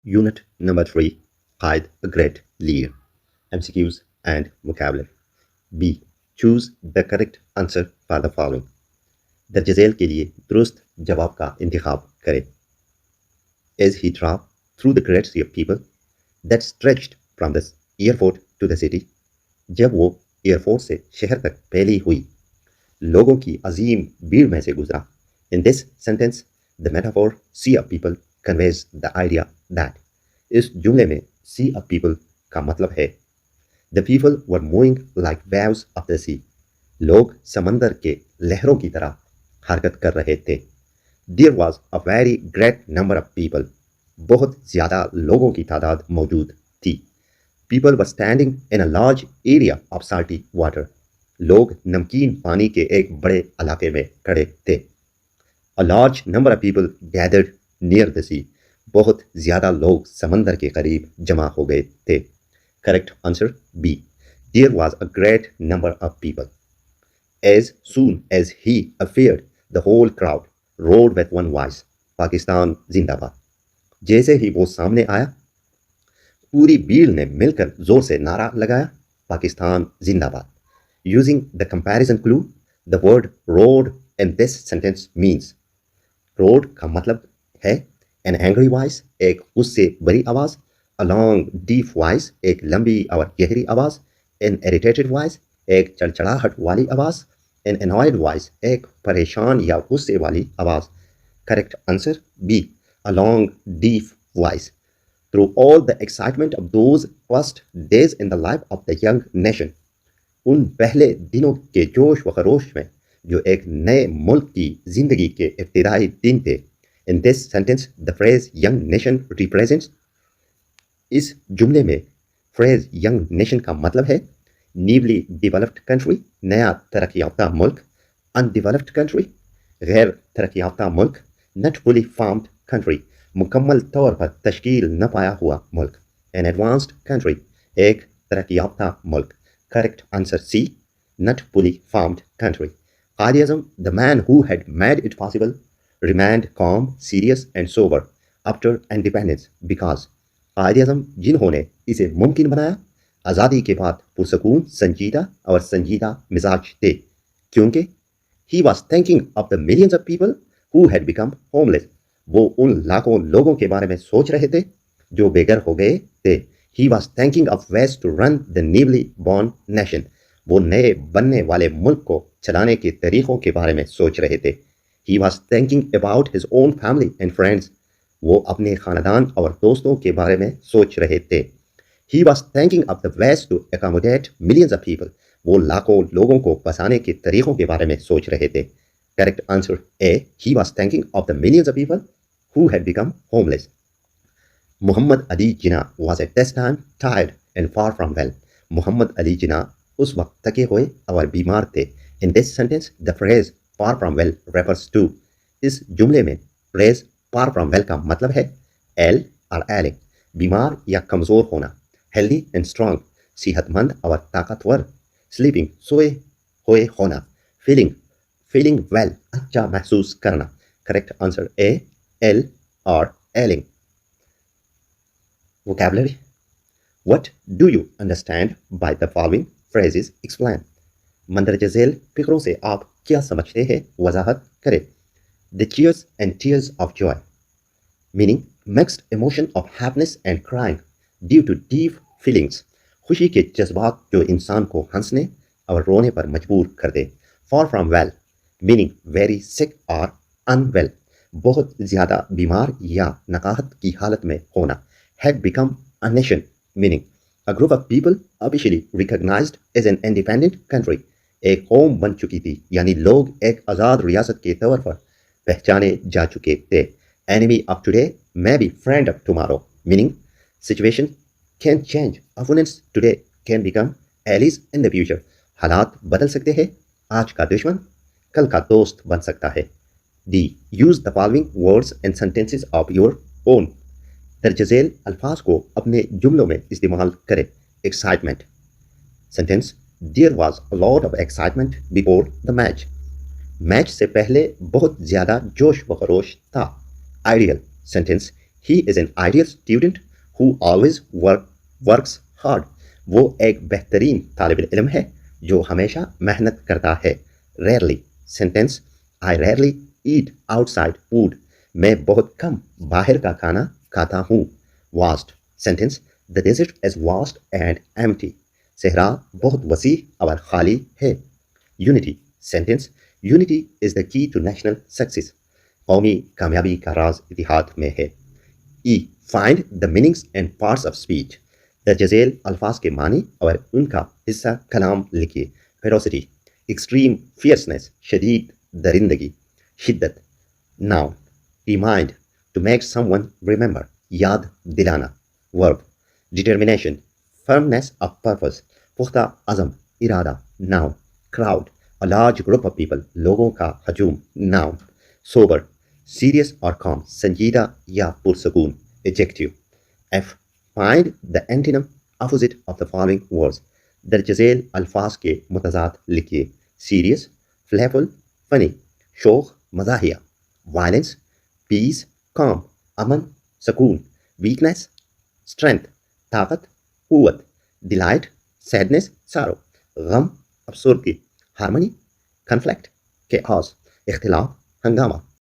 Unit number 3, Qaid a great leader. MCQs and vocabulary. B. Choose the correct answer for the following. दर्ज झेल के लिए दुरुस्त जवाब का इंतखाब करें. As he traveled through the great sea of people that stretched from the airport to the city, जब वो एयरपोर्ट से शहर तक फैली हुई लोगों की अजीम भीड़ में से गुजरा. In this sentence, the metaphor sea of people conveys the idea that इस जुमले में sea of people का मतलब है The people were moving like waves of the sea. लोग समंदर के लहरों की तरह हरकत कर रहे थे. There was a very great number of people. बहुत ज़्यादा लोगों की तादाद मौजूद थी. People were standing in a large area of salty water. लोग नमकीन पानी के एक बड़े इलाके में खड़े थे. A large number of people gathered near the sea. बहुत ज़्यादा लोग समंदर के करीब जमा हो गए थे. Correct answer B. There was a great number of people. As soon as he appeared, the whole crowd roared with one voice. Pakistan जिंदाबाद. जैसे ही वो सामने आया, पूरी भीड़ ने मिलकर जोर से नारा लगाया, पाकिस्तान जिंदाबाद. Using the comparison clue, the word roared in this sentence means. roared का मतलब है an angry voice, एक गुस्से भरी आवाज. A long deep voice, एक लंबी और गहरी आवाज. An irritated voice, एक चड़चड़ाहट वाली आवाज. An annoyed voice, एक परेशान या गुस्से वाली आवाज. Correct answer B. A long deep voice. Through all the excitement of those first days in the life of the young nation, उन पहले दिनों के जोश व खरोश में जो एक नए मुल्क की जिंदगी के इब्तिदाई दिन थे. In this sentence, the phrase young nation represents. इस जुमले में फ्रेज यंग नेशन का मतलब है न्यूली डेवलप्ड कंट्री, नया तरक्की याफ्ता मुल्क. अनडेवलप्ड कंट्री, गैर तरक्की याफ्ता मुल्क. नॉट फुली फॉर्म्ड कंट्री, मुकम्मल तौर पर तश्कील न पाया हुआ मुल्क. एन एडवांस्ड कंट्री, एक तरक्की याफ्ता मुल्क. Correct answer C, not fully formed country. Qaid-e-Azam, the man who had made it possible, remained calm, serious and sober after independence because Qaid-e-Azam जिन्होंने इसे मुमकिन बनाया, आज़ादी के बाद पुरसकून, संजीदा और संजीदा मिजाज थे, क्योंकि he was thinking of the millions of people who had become homeless. वो उन लाखों लोगों के बारे में सोच रहे थे जो बेघर हो गए थे. He was thinking of ways to run the newly born nation. वो नए बनने वाले मुल्क को चलाने के तरीक़ों के बारे में सोच रहे थे. He was thinking about his own family and friends. वो अपने ख़ानदान और दोस्तों के बारे में सोच रहे थे. He was thinking of the ways to accommodate millions of people. वो लाखों लोगों को बसाने के तरीक़ों के बारे में सोच रहे थे. Correct answer A. He was thinking of the millions of people who had become homeless. Muhammad Ali Jinnah was at this time tired and far from well. Muhammad Ali Jinnah उस वक्त थके हुए और बीमार थे. In this sentence, the phrase far from well refers to. इस जुमले में phrase far from well का मतलब है ill और ailing, बीमार या कमज़ोर होना. Healthy and strong, सेहतमंद और ताकतवर. Sleeping, सोए हुए होना. Feeling well, अच्छा महसूस करना. Correct answer A, ill or ailing. Vocabulary. What do you understand by the following phrases? Explain. मंदरज झेल फिक्रों से आप क्या समझते हैं, वजाहत करें. The cheers and tears of joy, meaning mixed emotion of happiness and crying due to deep feelings. खुशी के जज्बात जो इंसान को हंसने और रोने पर मजबूर कर दे. Far from well, meaning very sick or unwell, बहुत ज़्यादा बीमार या नकाहत की हालत में होना. Had become a nation, meaning a group of people officially recognized as an independent country. एक कौम बन चुकी थी, यानी लोग एक आज़ाद रियासत के तौर पर पहचाने जा चुके थे. Enemy of today may be friend of tomorrow, meaning situation can change. Opponents today can become allies in the future. हालात बदल सकते हैं, आज का दुश्मन कल का दोस्त बन सकता है. D. Use the following words and sentences of your own. दर्ज झेल अल्फाज को अपने जुमलों में इस्तेमाल करें. Excitement. Sentence. There was a lot of excitement before the match. Match से पहले बहुत ज़्यादा जोश व खरोश था. Ideal. Sentence. He is an ideal student who always works hard. वो एक बेहतरीन तालिब इल्म है जो हमेशा मेहनत करता है। Rarely sentence, I rarely eat outside food. मैं बहुत कम बाहर का खाना खाता हूँ। Vast sentence, the desert is vast and empty. सहरा बहुत वसी और खाली है। Unity sentence, unity is the key to national success. कौमी कामयाबी का राज इतिहाद में है। E, find the meanings and parts of speech. दर्ज झेल अल्फाज के मानी और उनका हिस्सा कलाम लिखिए। फेरोसिटी, एक्सट्रीम फियर्सनेस, शदीद दरिंदगी। शिद्दत, noun, remind, to make someone remember, याद दिलाना। Verb, determination, firmness of purpose, पुख्ता अज़म, इरादा। Noun, crowd, a large group of people, लोगों का हजूम। नाउन, सोबर, सीरियस और कॉम, संजीदा या पुरसकून। Adjective. F, find the antonym opposite of the following words. दर्ज झेल अल्फाज के मुतज़ाद लिखिए। Serious, playful, funny. शोख, मज़ाहिया। वायलेंस, पीस, काम, अमन, सकून। वीकनेस, स्ट्रेंथ, ताकत, कुव्वत। Delight, sadness, sorrow. गम, अफसुर्दगी। Harmony, conflict, chaos. इख्तिलाफ, हंगामा।